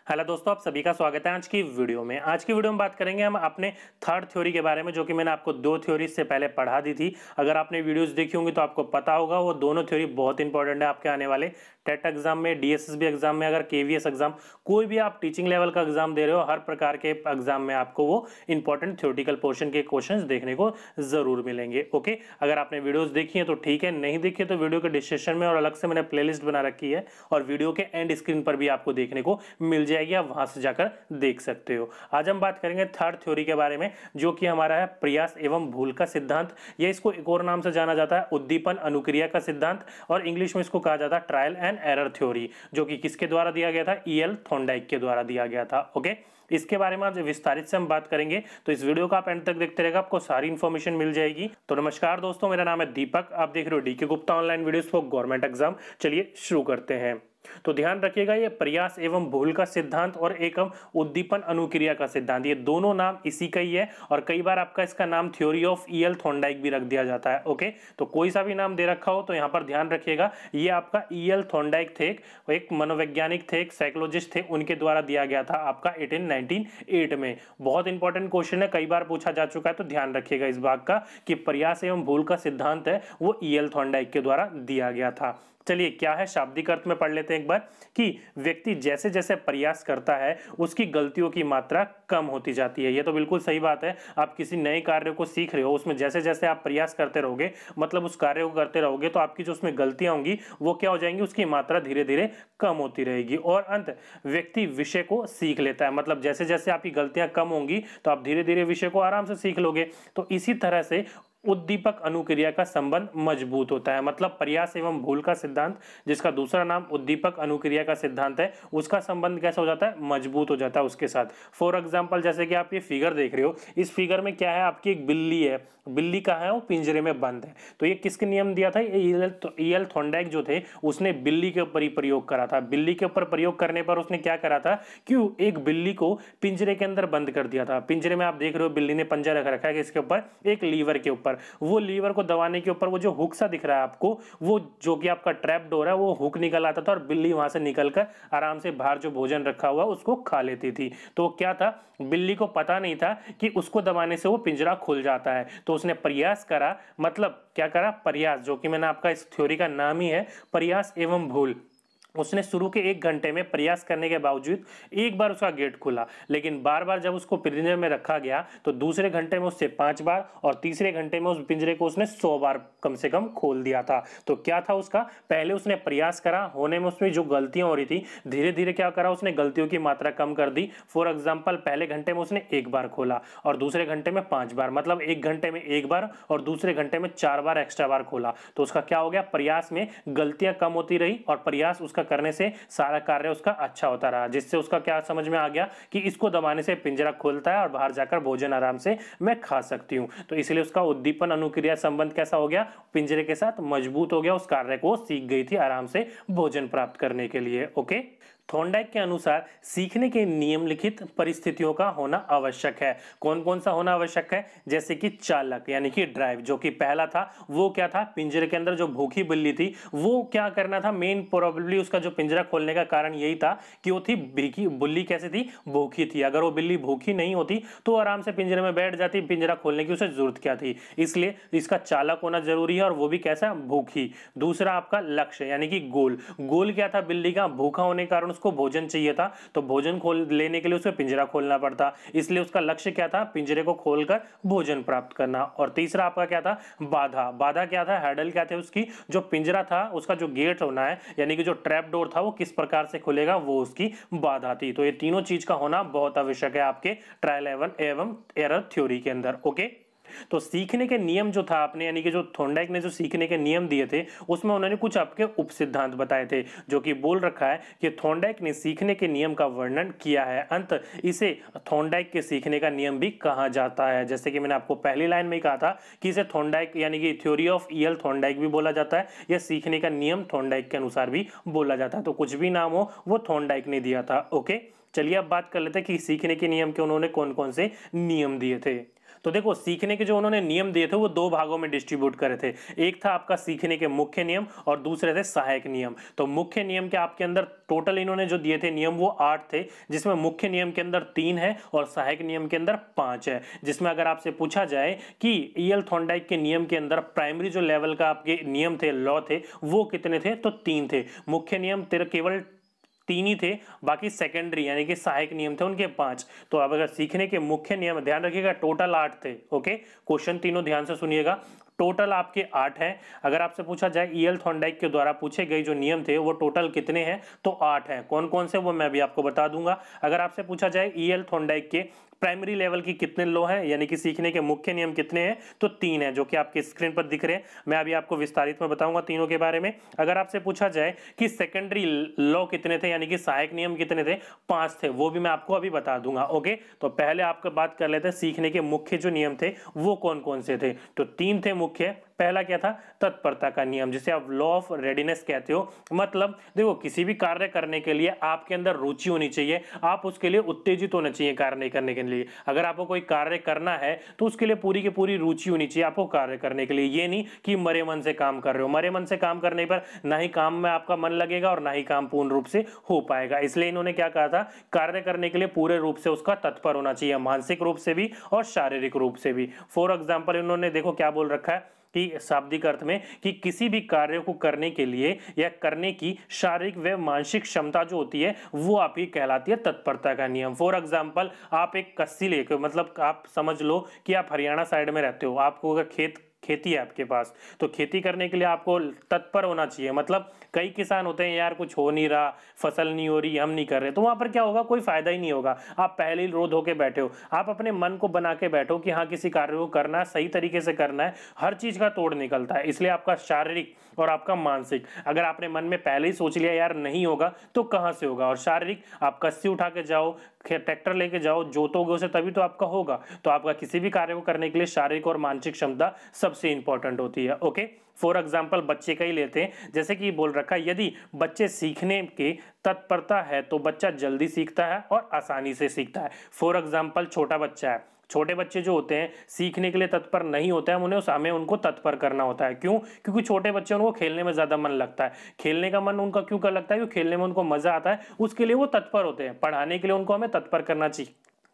Hello दोस्तों, आप सभी का स्वागत है आज की वीडियो में। आज की वीडियो में बात करेंगे हम अपने थर्ड थ्योरी के बारे में, जो कि मैंने आपको दो थ्योरी से पहले पढ़ा दी थी। अगर आपने वीडियोस देखी होंगी तो आपको पता होगा वो दोनों थ्योरी बहुत इंपॉर्टेंट है आपके आने वाले टेट एग्जाम में, डीएसएसबी एग्जाम में, अगर केवीएस एग्जाम, कोई भी आप टीचिंग लेवल का एग्जाम दे रहे हो, हर प्रकार के एग्जाम में आपको वो इंपॉर्टेंट थ्योरेटिकल पोर्शन के क्वेश्चंस देखने को जरूर मिलेंगे। ओके, अगर आपने वीडियोस देखी है तो ठीक है, नहीं देखी है तो वीडियो के डिस्क्रिप्शन में और अलग से मैंने प्लेलिस्ट बना रखी है और वीडियो के एंड स्क्रीन पर भी आपको देखने को मिल जाएगी, आप वहां से जाकर देख सकते हो। आज हम बात करेंगे थर्ड थ्योरी के बारे में, जो कि हमारा है प्रयास एवं भूल का सिद्धांत। या इसको एक और नाम से जाना जाता है उद्दीपन अनुक्रिया का सिद्धांत, और इंग्लिश में इसको कहा जाता है ट्रायल एंड एरर थ्योरी, जो कि किसके द्वारा दिया गया था? ईएल थॉर्नडाइक के द्वारा दिया गया था। ओके, इसके बारे में आज विस्तारित से हम बात करेंगे, तो इस वीडियो को आप एंड तक देखते रहेगा, आपको सारी इन्फॉर्मेशन मिल जाएगी। तो नमस्कार दोस्तों, मेरा नाम है दीपक, आप देख रहे हो DK Gupta online videos for government exam. चलिए शुरू करते हैं। तो ध्यान रखिएगा, ये प्रयास एवं भूल का सिद्धांत और एकम उद्दीपन अनुक्रिया का सिद्धांत, ये दोनों नाम इसी का ही है, और कई बार आपका इसका नाम थ्योरी ऑफ ईएल थॉर्नडाइक भी रख दिया जाता है। ओके, तो कोई सा भी नाम दे रखा हो तो यहाँ पर ध्यान रखिएगा, ये आपका ईएल थॉर्नडाइक थे, एक मनोवैज्ञानिक थे, एक साइकोलॉजिस्ट थे, उनके द्वारा दिया गया था आपका 1998 में। बहुत इंपॉर्टेंट क्वेश्चन है, कई बार पूछा जा चुका है, तो ध्यान रखिएगा इस बात का कि प्रयास एवं भूल का सिद्धांत है वो ईएल थॉर्नडाइक के द्वारा दिया गया था। चलिए, क्या है शाब्दिक अर्थ में पढ़ लेते हैं एक बार, कि व्यक्ति जैसे जैसे प्रयास करता है उसकी गलतियों की मात्रा कम होती जाती है। ये तो बिल्कुल सही बात है। आप किसी नए कार्य को सीख रहे हो, उसमें जैसे जैसे आप प्रयास करते रहोगे, मतलब उस कार्य को करते रहोगे, तो आपकी जो उसमें गलतियां होंगी वो क्या हो जाएंगी, उसकी मात्रा धीरे धीरे कम होती रहेगी। और अंत व्यक्ति विषय को सीख लेता है, मतलब जैसे जैसे आपकी गलतियां कम होंगी तो आप धीरे धीरे विषय को आराम से सीख लोगे। तो इसी तरह से उद्दीपक अनुक्रिया का संबंध मजबूत होता है, मतलब प्रयास एवं भूल का सिद्धांत, जिसका दूसरा नाम उद्दीपक अनुक्रिया का सिद्धांत है, उसका संबंध कैसा हो जाता है? मजबूत हो जाता है उसके साथ। फॉर एग्जांपल, जैसे कि आप ये फिगर देख रहे हो, इस फिगर में क्या है, आपकी एक बिल्ली है। बिल्ली कहाँ है? वो पिंजरे में बंद है। तो ये किसके नियम दिया था? ईएल थॉर्नडाइक जो थे उसने बिल्ली के ऊपर ही प्रयोग करा था। बिल्ली के ऊपर प्रयोग करने पर उसने क्या करा था, क्यों एक बिल्ली को पिंजरे के अंदर बंद कर दिया था। पिंजरे में आप देख रहे हो बिल्ली ने पंजा रख रखा है इसके ऊपर, एक लीवर के ऊपर। वो लीवर को दबाने के ऊपर वो जो हुक सा दिख रहा है आपको, वो जो कि आपका ट्रैप डोर है, वो हुक निकल आता था और बिल्ली वहां से निकलकर आराम से बाहर जो भोजन रखा हुआ उसको खा लेती थी। तो क्या था, बिल्ली को पता नहीं था कि उसको दबाने से वो पिंजरा खुल जाता है, तो उसने प्रयास करा, मतलब क्या करा? प्रयास, जो कि मैंने आपका इस थ्योरी का नाम ही है प्रयास एवं भूल। उसने शुरू के 1 घंटे में प्रयास करने के बावजूद एक बार उसका गेट खुला, लेकिन बार बार जब उसको पिंजरे में रखा गया तो दूसरे घंटे में उससे 5 बार और तीसरे घंटे में उस पिंजरे को उसने 100 बार कम से कम खोल दिया था। तो क्या था उसका, पहले उसने प्रयास करा, होने में उसमें जो गलतियां हो रही थी, धीरे धीरे क्या करा, उसने गलतियों की मात्रा कम कर दी। फॉर एग्जाम्पल, पहले घंटे में उसने 1 बार खोला और दूसरे घंटे में 5 बार, मतलब 1 घंटे में 1 बार और दूसरे घंटे में 4 बार एक्स्ट्रा बार खोला। तो उसका क्या हो गया, प्रयास में गलतियां कम होती रही और प्रयास उसका करने से सारा कार्य उसका अच्छा होता रहा, जिससे उसका क्या समझ में आ गया कि इसको दबाने से पिंजरा खुलता है और बाहर जाकर भोजन आराम से मैं खा सकती हूं। तो इसलिए उसका उद्दीपन अनुक्रिया संबंध कैसा हो गया, पिंजरे के साथ मजबूत हो गया, उस कार्य को सीख गई थी आराम से भोजन प्राप्त करने के लिए। ओके, थॉर्नडाइक के अनुसार सीखने के निम्नलिखित परिस्थितियों का होना आवश्यक है। कौन कौन सा होना आवश्यक है? जैसे कि चालक यानी कि ड्राइव, जो कि पहला था वो क्या था, पिंजरे के अंदर जो भूखी बिल्ली थी वो क्या करना था, मेन प्रोबेबली उसका जो पिंजरा खोलने का कारण यही था कि वो थी भूखी। बिल्ली कैसे थी? भूखी थी। अगर वो बिल्ली भूखी नहीं होती तो आराम से पिंजरे में बैठ जाती, पिंजरा खोलने की उसे जरूरत क्या थी। इसलिए इसका चालक होना जरूरी है, और वो भी कैसा? भूखी। दूसरा आपका लक्ष्य यानी कि गोल। गोल क्या था बिल्ली का? भूखा होने के कारण उसको भोजन चाहिए था, तो भोजन खोल लेने के लिए उसे पिंजरा खोलना पड़ता, इसलिए उसका लक्ष्य क्या था? पिंजरे को खोलकर भोजन प्राप्त करना। और तीसरा आपका क्या था? बाधा। बाधा क्या था? हैडल क्या थे उसकी? जो पिंजरा था उसका जो गेट होना है, यानी कि जो ट्रैप डोर था वो किस प्रकार से खुलेगा, वो उसकी बाधा थी। तो ये तीनों चीज का होना बहुत आवश्यक है आपके ट्रायल एवं एरर थ्योरी के अंदर। ओके, तो सीखने के नियम जो था आपने, यानी कि जो थॉर्नडाइक ने जो सीखने के नियम दिए थे उसमें उन्होंने कुछ आपके उपसिद्धांत बताए थे, जो कि बोल रखा है कि थॉर्नडाइक ने सीखने के नियम का वर्णन किया है। अंत इसे थॉर्नडाइक के सीखने का नियम भी कहा जाता है। जैसे कि मैंने आपको पहली लाइन में ही कहा था कि इसे थॉर्नडाइक यानी कि थ्योरी ऑफ ईएल थॉर्नडाइक भी बोला जाता है, या सीखने का नियम थॉर्नडाइक के अनुसार भी बोला जाता है। तो कुछ भी नाम हो वो थॉर्नडाइक ने दिया था। ओके, चलिए अब बात कर लेते हैं कि सीखने के नियम के उन्होंने कौन कौन से नियम दिए थे। तो देखो सीखने के जो उन्होंने नियम दिए थे वो दो भागों में डिस्ट्रीब्यूट करे थे। एक था आपका सीखने के मुख्य नियम और दूसरे थे सहायक नियम। तो मुख्य नियम के आपके अंदर टोटल इन्होंने जो दिए थे नियम वो 8 थे, जिसमें मुख्य नियम के अंदर 3 है और सहायक नियम के अंदर 5 है। जिसमें अगर आपसे पूछा जाए कि ईएल थॉर्नडाइक के नियम के अंदर प्राइमरी जो लेवल का आपके नियम थे, लॉ थे, वो कितने थे, तो 3 थे। मुख्य नियम तेरे केवल 3 ही थे, बाकी सेकेंडरी यानी कि सहायक नियम थे उनके 5। तो अब अगर सीखने के मुख्य नियम ध्यान रखिएगा टोटल 8 थे। ओके, क्वेश्चन तीनों ध्यान से सुनिएगा, टोटल आपके 8 हैं। अगर आपसे पूछा जाए ईएल थॉर्नडाइक के द्वारा पूछे गए जो नियम थे वो टोटल कितने हैं, तो 8 हैं। कौन कौन से वो मैं भी आपको बता दूंगा। अगर आपसे पूछा जाए ईएल थॉर्नडाइक के प्राइमरी लेवल की कितने लॉ हैं यानी कि सीखने के मुख्य नियम कितने हैं, तो 3 हैं, जो कि आपके स्क्रीन पर दिख रहे हैं। मैं अभी आपको विस्तारित में बताऊंगा तीनों के बारे में। अगर आपसे पूछा जाए कि सेकेंडरी लॉ कितने थे यानी कि सहायक नियम कितने थे, 5 थे, वो भी मैं आपको अभी बता दूंगा। ओके, तो पहले आपको बात कर लेते हैं सीखने के मुख्य जो नियम थे वो कौन कौन से थे। तो 3 थे मुख्य। पहला क्या था, तत्परता का नियम, जिसे आप लॉ ऑफ रेडीनेस कहते हो। मतलब देखो किसी भी कार्य करने के लिए आपके अंदर रुचि होनी चाहिए, आप उसके लिए उत्तेजित होना चाहिए कार्य करने के लिए। अगर आपको कोई कार्य करना है तो उसके लिए पूरी की पूरी रुचि होनी चाहिए आपको कार्य करने के लिए। ये नहीं कि मरे मन से काम कर रहे हो, मरे मन से काम करने पर ना ही काम में आपका मन लगेगा और ना ही काम पूर्ण रूप से हो पाएगा। इसलिए इन्होंने क्या कहा था, कार्य करने के लिए पूरे रूप से उसका तत्पर होना चाहिए, मानसिक रूप से भी और शारीरिक रूप से भी। फॉर एग्जाम्पल इन्होंने देखो क्या बोल रखा है कि शाब्दिक अर्थ में कि किसी भी कार्य को करने के लिए या करने की शारीरिक व मानसिक क्षमता जो होती है वो आपकी कहलाती है तत्परता का नियम। फॉर एग्जांपल आप एक कस्सी लेके, मतलब आप समझ लो कि आप हरियाणा साइड में रहते हो, आपको अगर खेती है आपके पास, तो खेती करने के लिए आपको तत्पर होना चाहिए। मतलब कई किसान होते हैं यार कुछ हो नहीं रहा, फसल नहीं हो रही, हम नहीं कर रहे, तो वहां पर क्या होगा, कोई फायदा ही नहीं होगा। आप पहले ही रो धो के बैठे हो। आप अपने मन को बना के बैठो कि हाँ किसी कार्य को करना है, सही तरीके से करना है, हर चीज का तोड़ निकलता है। इसलिए आपका शारीरिक और आपका मानसिक, अगर आपने मन में पहले ही सोच लिया यार नहीं होगा तो कहां से होगा। और शारीरिक, आप कस्सी उठा के जाओ, ट्रैक्टर लेके जाओ, जोतोगे उसे तभी तो आपका होगा। तो आपका किसी भी कार्य को करने के लिए शारीरिक और मानसिक क्षमता सबसे इंपॉर्टेंट होती है। ओके, फॉर एग्जाम्पल बच्चे का ही लेते हैं, जैसे कि बोल रखा है यदि बच्चे सीखने के तत्परता है तो बच्चा जल्दी सीखता है और आसानी से सीखता है। फॉर एग्जाम्पल छोटा बच्चा है, छोटे बच्चे जो होते हैं सीखने के लिए तत्पर नहीं होते हैं, हमें उनको तत्पर करना होता है। क्यों? क्योंकि छोटे बच्चे उनको खेलने में ज्यादा मन लगता है। खेलने का मन उनका क्यों कर लगता है? क्योंकि खेलने में उनको मजा आता है, उसके लिए वो तत्पर होते हैं। पढ़ाने के लिए उनको हमें तत्पर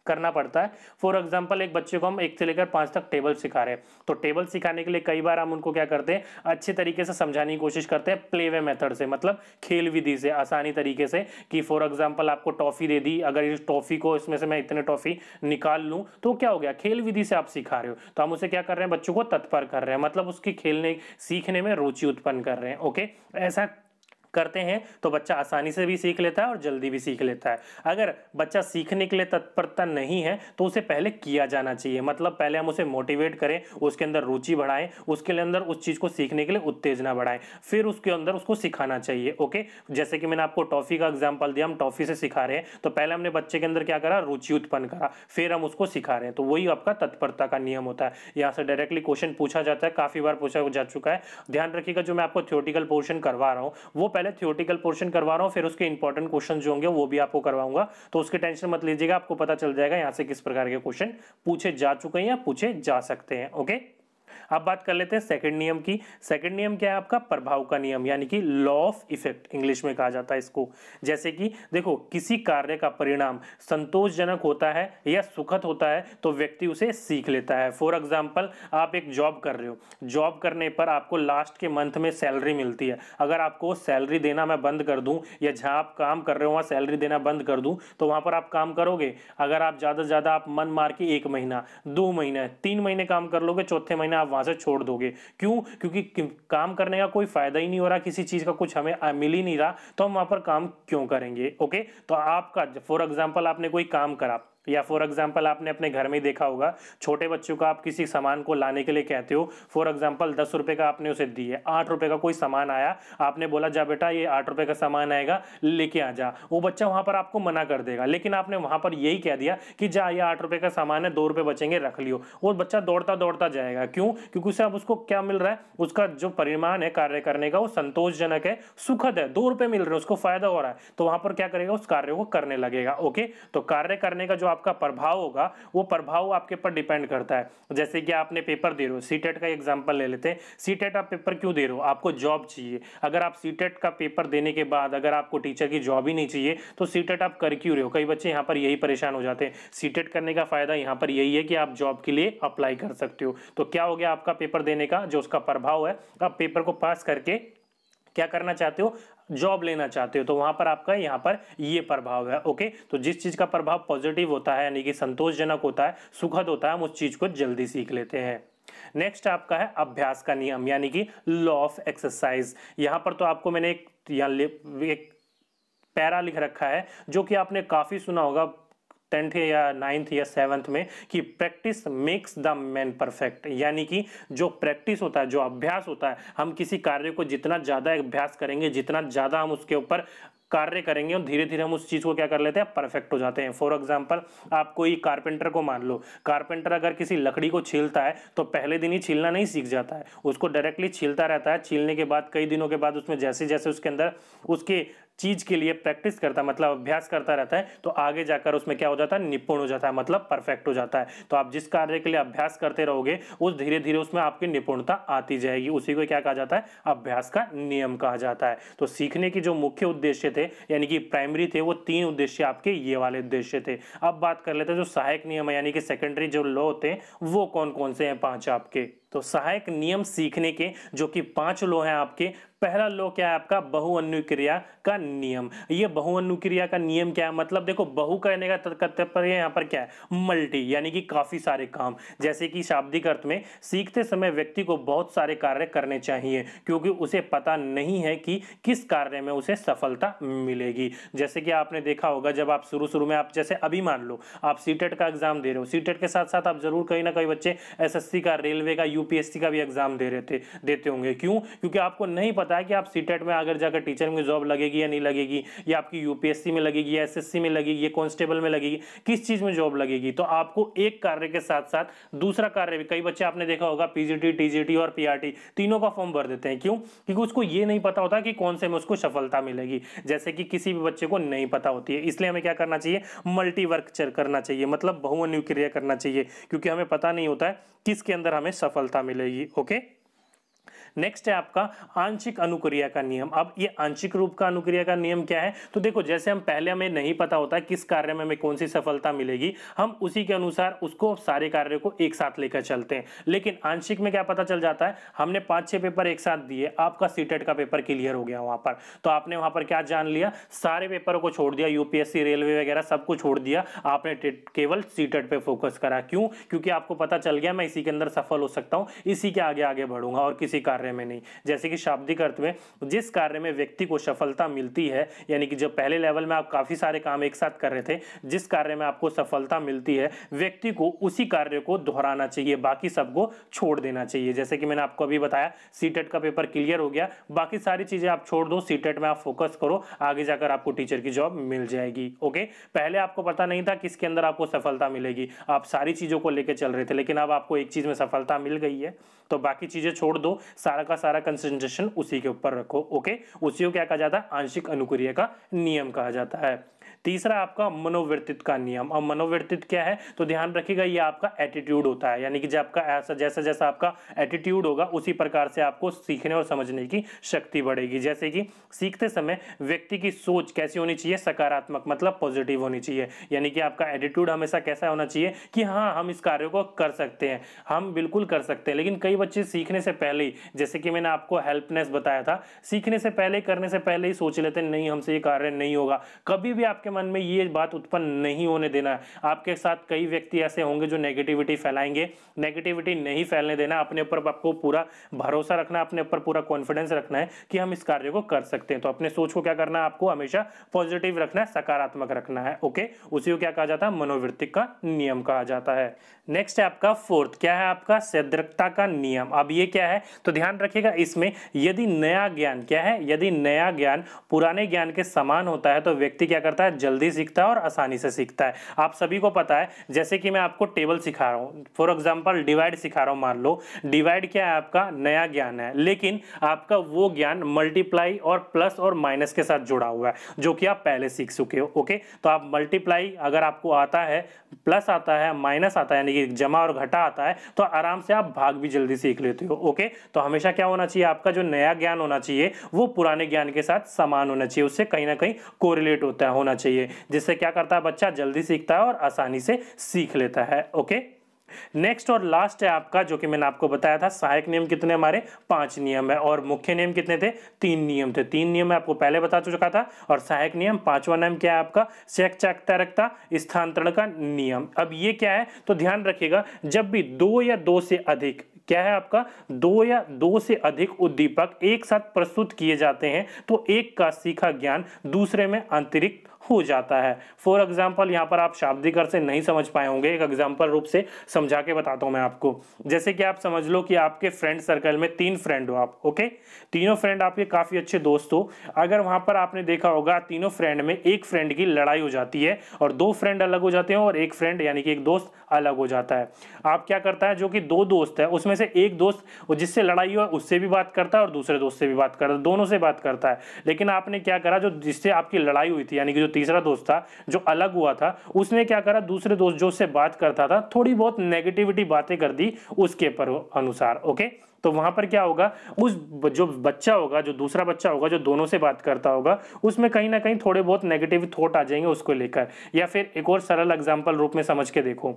करना पड़ता है। फॉर एग्जाम्पल एक बच्चे को हम 1 से लेकर 5 तक टेबल सिखा रहे हैं, तो टेबल सिखाने के लिए कई बार हम उनको क्या करते हैं, अच्छे तरीके से समझाने की कोशिश करते हैं प्ले वे मेथड से, मतलब खेल विधि से, आसानी तरीके से। कि फॉर एग्जाम्पल आपको टॉफी दे दी, अगर इस टॉफी को इसमें से मैं इतने टॉफी निकाल लूं तो क्या हो गया, खेल विधि से आप सिखा रहे हो। तो हम उसे क्या कर रहे हैं, बच्चों को तत्पर कर रहे हैं, मतलब उसकी खेलने सीखने में रुचि उत्पन्न कर रहे हैं। ओके, ऐसा करते हैं तो बच्चा आसानी से भी सीख लेता है और जल्दी भी सीख लेता है। अगर बच्चा सीखने के लिए तत्परता नहीं है तो उसे पहले किया जाना चाहिए, मतलब पहले हम उसे मोटिवेट करें, उसके अंदर रुचि बढ़ाएं, उसके अंदर उस चीज को सीखने के लिए उत्तेजना बढ़ाएं, फिर उसके अंदर उसको सिखाना चाहिए। ओके, जैसे कि मैंने आपको टॉफी का एग्जाम्पल दिया, हम टॉफी से सिखा रहे हैं तो पहले हमने बच्चे के अंदर क्या करा, रुचि उत्पन्न करा, फिर हम उसको सिखा रहे हैं। तो वही आपका तत्परता का नियम होता है। यहाँ से डायरेक्टली क्वेश्चन पूछा जाता है, काफी बार पूछा जा चुका है। ध्यान रखिएगा, जो मैं आपको थ्योरेटिकल पोर्शन करवा रहा हूँ वो पहले थ्योरेटिकल पोर्शन करवा रहा हूं, फिर उसके इंपॉर्टेंट क्वेश्चन जो होंगे वो भी आपको करवाऊंगा। तो उसकी टेंशन मत लीजिएगा, आपको पता चल जाएगा यहां से किस प्रकार के क्वेश्चन पूछे जा चुके हैं या पूछे जा सकते हैं। ओके, अब बात कर लेते हैं सेकंड नियम की। सेकंड नियम क्या है आपका, प्रभाव का नियम, यानी कि लॉ ऑफ इफेक्ट इंग्लिश में कहा जाता है इसको। जैसे कि देखो किसी कार्य का परिणाम संतोषजनक होता है या सुखद होता है तो व्यक्ति उसे सीख लेता है। फॉर एग्जांपल आप एक जॉब कर रहे हो, जॉब करने पर आपको लास्ट के मंथ में सैलरी मिलती है। अगर आपको सैलरी देना मैं बंद कर दूं या जहां आप काम कर रहे हो वहां सैलरी देना बंद कर दूं तो वहां पर आप काम करोगे? अगर आप ज्यादा से ज्यादा आप मन मार के 1 महीना, 2 महीने, 3 महीने काम कर लोगे, चौथे महीने आप वहां से छोड़ दोगे। क्यों? क्योंकि काम करने का कोई फायदा ही नहीं हो रहा, किसी चीज का कुछ हमें मिल ही नहीं रहा, तो हम वहां पर काम क्यों करेंगे। ओके, तो आपका फॉर एग्जांपल आपने कोई काम करा, या फॉर एग्जांपल आपने अपने घर में देखा होगा, छोटे बच्चों का आप किसी सामान को लाने के लिए कहते हो, फॉर एग्जांपल 10 रुपए का आपने उसे दिए, 8 रुपए का कोई सामान आया, आपने बोला जा बेटा ये 8 रुपए का सामान आएगा लेके आ जा। वो बच्चा वहां पर आपको मना कर देगा, लेकिन आपने वहां पर यही कह दिया कि जा ये 8 रुपए का सामान है, 2 रुपए बचेंगे रख लियो। वो बच्चा दौड़ता दौड़ता जाएगा। क्यों? क्योंकि उसे अब उसको क्या मिल रहा है, उसका जो परिमाण है कार्य करने का वो संतोषजनक है, सुखद है, 2 रुपए मिल रहे हैं, उसको फायदा हो रहा है, तो वहां पर क्या करेगा, उस कार्य को करने लगेगा। ओके, तो कार्य करने का जो आपका प्रभाव होगा वो प्रभाव आपके ऊपर डिपेंड करता है। जैसे कि आपने पेपर दे रहे हो, सीटेट का एग्जांपल ले लेते हैं। सीटेट आप पेपर क्यों दे रहे हो? आपको जॉब चाहिए। अगर आप सीटेट का पेपर देने के बाद अगर आपको टीचर की जॉब ही नहीं चाहिए तो सीटेट आप कर क्यों रहे हो? कई बच्चे यहाँ पर यही परेशान हो जाते हैं। सीटेट करने का फायदा यहाँ पर यही है कि आप जॉब के लिए अप्लाई कर सकते हो। तो क्या हो गया आपका पेपर देने का जो उसका प्रभाव है, आप पेपर को पास करके क्या करना चाहते हो? जॉब लेना चाहते हो। तो वहां पर आपका यहाँ पर ये प्रभाव है। ओके, तो जिस चीज का प्रभाव पॉजिटिव होता है यानी कि संतोषजनक होता है, सुखद होता है, हम उस चीज को जल्दी सीख लेते हैं। नेक्स्ट आपका है अभ्यास का नियम यानी कि लॉ ऑफ एक्सरसाइज। यहां पर तो आपको मैंने एक पैरा लिख रखा है जो कि आपने काफी सुना होगा 10th या 9th या 7th में कि practice makes the man perfect. यानी कि जो प्रैक्टिस होता है, जो अभ्यास होता है, हम किसी कार्य को जितना ज़्यादा अभ्यास करेंगे, जितना ज़्यादा हम उसके ऊपर कार्य करेंगे और धीरे धीरे हम उस चीज़ को क्या कर लेते हैं? परफेक्ट हो जाते हैं। फॉर एग्जांपल आप कोई कारपेंटर को मान लो, कारपेंटर अगर किसी लकड़ी को छीलता है तो पहले दिन ही छीलना नहीं सीख जाता है, उसको डायरेक्टली छीलता रहता है। छीलने के बाद कई दिनों के बाद उसमें जैसे जैसे उसके अंदर उसके चीज के लिए प्रैक्टिस करता है, मतलब अभ्यास करता रहता है, तो आगे जाकर उसमें क्या हो जाता है? निपुण हो जाता है, मतलब परफेक्ट हो जाता है। तो आप जिस कार्य के लिए अभ्यास करते रहोगे उस धीरे धीरे उसमें आपकी निपुणता आती जाएगी। उसी को क्या कहा जाता है? अभ्यास का नियम कहा जाता है। तो सीखने के जो मुख्य उद्देश्य थे यानी कि प्राइमरी थे, वो 3 उद्देश्य आपके ये वाले उद्देश्य थे। अब बात कर लेते हैं जो सहायक नियम है यानी कि सेकेंडरी जो लॉ होते हैं वो कौन कौन से हैं? 5 आपके। तो सहायक नियम सीखने के जो कि 5 लॉ हैं आपके। पहला लॉ क्या है आपका? बहुअनुक्रिया का नियम। ये बहुअनुक्रिया का नियम क्या है? मतलब देखो, बहु कहने का तात्पर्य यहाँ पर क्या है? मल्टी, यानी कि काफी सारे काम। जैसे कि शाब्दिक अर्थ में सीखते समय व्यक्ति को बहुत सारे कार्य करने चाहिए क्योंकि उसे पता नहीं है कि किस कार्य में उसे सफलता मिलेगी। जैसे कि आपने देखा होगा जब आप शुरू में, आप जैसे अभी मान लो आप सीटेट का एग्जाम दे रहे हो, सीटेट के साथ साथ आप जरूर कहीं ना कहीं बच्चे एसएससी का, रेलवे का, यूपीएससी का भी एग्जाम देते होंगे। क्यों? क्योंकि आपको नहीं पता है कि आप सीटेट में अगर जाकर टीचर में जॉब लगेगी या नहीं लगेगी, या आपकी यूपीएससी में लगेगी या एसएससी में लगेगी या कांस्टेबल में लगेगी, किस चीज में जॉब लगेगी। तो आपको एक कार्य के साथ साथ दूसरा कार्य भी, कई बच्चे आपने देखा होगा पीजीटी, टीजीटी और पीआरटी तीनों का फॉर्म भर देते हैं। क्यों? क्योंकि उसको ये नहीं पता होता कि कौन से में उसको सफलता मिलेगी, जैसे कि किसी भी बच्चे को नहीं पता होती है। इसलिए हमें क्या करना चाहिए? मल्टी वर्क करना चाहिए, मतलब बहुअनुक्रिया करना चाहिए, क्योंकि हमें पता नहीं होता है किसके अंदर हमें सफलता मिलेगी। ओके, नेक्स्ट है आपका आंशिक अनुक्रिया का नियम। अब ये आंशिक रूप का अनुक्रिया का नियम क्या है? तो देखो, जैसे हम पहले हमें नहीं पता होता किस कार्य में हमें कौन सी सफलता मिलेगी, हम उसी के अनुसार उसको सारे कार्यों को एक साथ लेकर चलते हैं। लेकिन आंशिक में क्या पता चल जाता है? हमने 5-6 पेपर एक साथ दिए, आपका सीटेट का पेपर क्लियर हो गया वहां पर, तो आपने वहां पर क्या जान लिया? सारे पेपरों को छोड़ दिया, यूपीएससी, रेलवे वगैरह सबको छोड़ दिया, आपने केवल सीटेट पे फोकस करा। क्यों? क्योंकि आपको पता चल गया मैं इसी के अंदर सफल हो सकता हूं, इसी के आगे आगे बढ़ूंगा और किसी कार्य में नहीं। जैसे कि शाब्दिक अर्थ में जिस कार्य में व्यक्ति को सफलता मिलती है, यानी कि जब पहले लेवल में आप काफी सारे काम एक साथ कर रहे थे, जिस कार्य में आपको सफलता मिलती है व्यक्ति को उसी कार्य को दोहराना चाहिए, बाकी सबको छोड़ देना चाहिए। जैसे कि मैंने आपको अभी बताया सीटेट का पेपर क्लियर हो गया, बाकी सारी चीजें आप छोड़ दो, सीटेट में आप फोकस करो, आगे जाकर आपको टीचर की जॉब मिल जाएगी। ओके, पहले आपको पता नहीं था किसके अंदर आपको सफलता मिलेगी, आप सारी चीजों को लेकर चल रहे थे, लेकिन अब आपको एक चीज में सफलता मिल गई है तो बाकी चीजें छोड़ दो, सारा का सारा कंसंट्रेशन उसी के ऊपर रखो। ओके, उसी को क्या कहा जाता है? आंशिक अनुक्रिया का नियम कहा जाता है। तीसरा आपका मनोवर्तित का नियम। अब मनोवर्तित क्या है? तो ध्यान रखिएगा, ये आपका एटीट्यूड होता है, यानी कि जब आपका ऐसा जैसा जैसा आपका एटीट्यूड होगा उसी प्रकार से आपको सीखने और समझने की शक्ति बढ़ेगी। जैसे कि सीखते समय व्यक्ति की सोच कैसी होनी चाहिए? सकारात्मक, मतलब पॉजिटिव होनी चाहिए, यानी कि आपका एटीट्यूड हमेशा कैसा होना चाहिए कि हाँ, हम इस कार्य को कर सकते हैं, हम बिल्कुल कर सकते हैं। लेकिन कई बच्चे सीखने से पहले ही, जैसे कि मैंने आपको हेल्पनेस बताया था, सीखने से पहले, करने से पहले ही सोच लेते हैं नहीं, हमसे ये कार्य नहीं होगा। कभी भी आपके मन में ये बात उत्पन्न नहीं होने देना है। आपके साथ कई व्यक्ति ऐसे होंगे जो नेगेटिविटी फैलाएंगे, नेगेटिविटी नहीं फैलने देना, अपने ऊपर आपको पूरा भरोसा रखना, अपने ऊपर पूरा कॉन्फिडेंस रखना है कि हम इस कार्य को कर सकते हैं। तो अपने सोच को क्या करना है? आपको हमेशा पॉजिटिव रखना है, सकारात्मक रखना है। ओके, उसी को क्या कहा जाता है? मनोवृत्तिक का नियम कहा जाता है। नेक्स्ट है आपका फोर्थ, क्या है आपका? सदृढ़ता का नियम। अब ये क्या है? तो ध्यान रखिएगा, इसमें यदि नया ज्ञान क्या है? यदि नया ज्ञान पुराने ज्ञान के समान होता है तो व्यक्ति क्या करता है? जल्दी सीखता है और आसानी से सीखता है। आप सभी को पता है, जैसे कि मैं आपको टेबल सिखा रहा हूँ, फॉर एग्जांपल डिवाइड सिखा रहा हूँ, मान लो डिवाइड क्या है, आपका नया ज्ञान है, लेकिन आपका वो ज्ञान मल्टीप्लाई और प्लस और माइनस के साथ जुड़ा हुआ है जो कि आप पहले सीख चुके हो। ओके, तो आप मल्टीप्लाई अगर आपको आता है, प्लस आता है, माइनस आता है, यानी कि जमा और घटा आता है, तो आराम से आप भाग भी जल्दी सीख लेते हो। ओके, तो हमेशा क्या होना चाहिए, आपका जो नया ज्ञान होना चाहिए वो पुराने ज्ञान के साथ समान होना चाहिए, उससे कहीं ना कहीं कोरिलेट होना चाहिए, जिससे क्या करता है बच्चा जल्दी सीखता है और आसानी से सीख लेता है। ओके, नेक्स्ट और लास्ट है आपका, जो कि मैंने आपको बताया था, सहायक नियम कितने हमारे 5 नियम है और मुख्य नियम कितने थे, 3 नियम थे। 3 नियम मैं आपको पहले बता चुका था और सहायक नियम, 5वां नियम क्या है आपका, चक्तारकता स्थानांतरण का नियम। अब ये क्या है, तो ध्यान रखिएगा, जब भी 2 या 2 से अधिक, क्या है आपका, 2 या 2 से अधिक उद्दीपक एक साथ प्रस्तुत किए जाते हैं तो एक का सीखा ज्ञान दूसरे में अंतरिक्त हो जाता है। फॉर एग्जाम्पल, यहाँ पर आप शाब्दिक अर्थ से नहीं समझ पाए होंगे, एक एग्जाम्पल रूप से समझा के बताता हूँ मैं आपको। जैसे कि आप समझ लो कि आपके फ्रेंड सर्कल में 3 फ्रेंड हो आप। ओके, तीनों फ्रेंड आपके काफी अच्छे दोस्त हो। अगर वहां पर आपने देखा होगा तीनों फ्रेंड में एक फ्रेंड की लड़ाई हो जाती है और 2 फ्रेंड अलग हो जाते हैं और एक फ्रेंड यानी कि एक दोस्त अलग हो जाता है। आप क्या करता है, जो कि 2 दोस्त है उसमें से एक दोस्त जिससे लड़ाई हुआ उससे भी बात करता है और दूसरे दोस्त से भी बात करता है, दोनों से बात करता है। लेकिन आपने क्या करा, जो जिससे आपकी लड़ाई हुई थी यानी कि जो तीसरा दोस्त था जो अलग हुआ था, उसने क्या करा, दूसरे दोस्त जो उससे बात करता था थोड़ी बहुत नेगेटिविटी बातें कर दी उसके पर अनुसार। ओके, तो वहां पर क्या होगा, उस जो बच्चा होगा, जो दूसरा बच्चा होगा जो दोनों से बात करता होगा, उसमें कहीं ना कहीं थोड़े बहुत नेगेटिव थॉट आ जाएंगे उसको लेकर। या फिर एक और सरल एग्जांपल रूप में समझ के देखो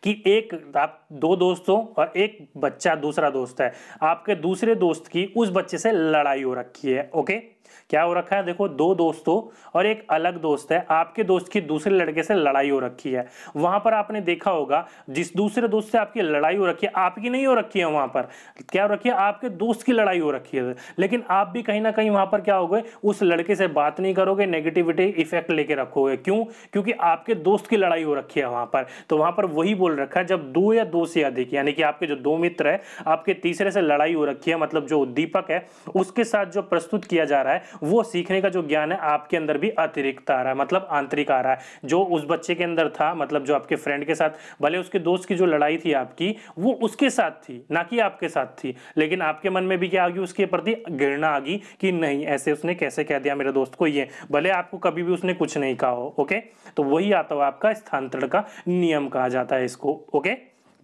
कि एक आप 2 दोस्त हो और एक बच्चा दूसरा दोस्त है, आपके दूसरे दोस्त की उस बच्चे से लड़ाई हो रखी है। ओके, क्या हो रखा है, देखो 2 दोस्त हो और एक अलग दोस्त है, आपके दोस्त की दूसरे लड़के से लड़ाई हो रखी है। वहां पर आपने देखा होगा जिस दूसरे दोस्त से आपकी लड़ाई हो रखी है, आपकी नहीं हो रखी है, वहां पर क्या हो रखी है, आपके दोस्त की लड़ाई हो रखी है। लेकिन आप भी कहीं ना कहीं वहां पर क्या हो गए, उस लड़के से बात नहीं करोगे, नेगेटिविटी इफेक्ट लेके रखोगे। क्यों, क्योंकि आपके दोस्त की लड़ाई हो रखी है वहां पर। तो वहां पर वही बोल रखा है, जब 2 या 2 से अधिक यानी कि आपके जो 2 मित्र है, आपके तीसरे से लड़ाई हो रखी है, मतलब जो उद्दीपक है उसके साथ जो प्रस्तुत किया जा रहा है, वो सीखने का जो ज्ञान है आपके अंदर भी अतिरिक्त आ रहा है, मतलब आंतरिक आ रहा है। जो उस बच्चे के अंदर था, मतलब जो आपके फ्रेंड के साथ, भले उसके दोस्त की जो लड़ाई थी आपकी, वो उसके साथ थी ना कि आपके साथ थी, लेकिन आपके मन में भी क्या आ गई, उसके प्रति घृणा आ गई कि नहीं, ऐसे उसने कैसे कह दिया मेरे दोस्त को ये, भले आपको कभी भी उसने कुछ नहीं कहा हो। ओके, तो वही आता हुआ आपका स्थानांतरण का नियम कहा जाता है इसको। ओके,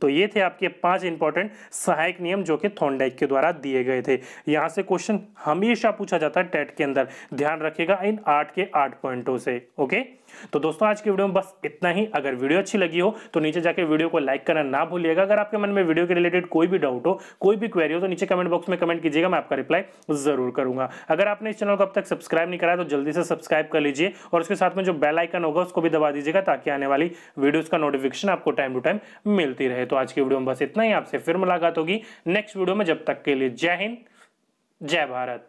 तो ये थे आपके 5 इंपॉर्टेंट सहायक नियम जो कि थॉर्नडाइक के द्वारा दिए गए थे। यहां से क्वेश्चन हमेशा पूछा जाता है टेट के अंदर, ध्यान रखिएगा इन 8 के 8 पॉइंटों से। ओके, तो दोस्तों आज की वीडियो में बस इतना ही। अगर वीडियो अच्छी लगी हो तो नीचे जाके वीडियो को लाइक करना ना भूलिएगा। अगर आपके मन में वीडियो के रिलेटेड कोई भी डाउट हो, कोई भी क्वेरी हो, तो नीचे कमेंट बॉक्स में कमेंट कीजिएगा, मैं आपका रिप्लाई जरूर करूंगा। अगर आपने इस चैनल को अब तक सब्सक्राइब नहीं करा तो जल्दी से सब्सक्राइब कर लीजिए और उसके साथ में जो बेल आइकन होगा उसको भी दबा दीजिएगा, ताकि आने वाली वीडियोस का नोटिफिकेशन आपको टाइम टू टाइम मिलती रहे। तो आज की वीडियो में बस इतना ही, आपसे फिर मुलाकात होगी नेक्स्ट वीडियो में। जब तक के लिए जय हिंद, जय भारत।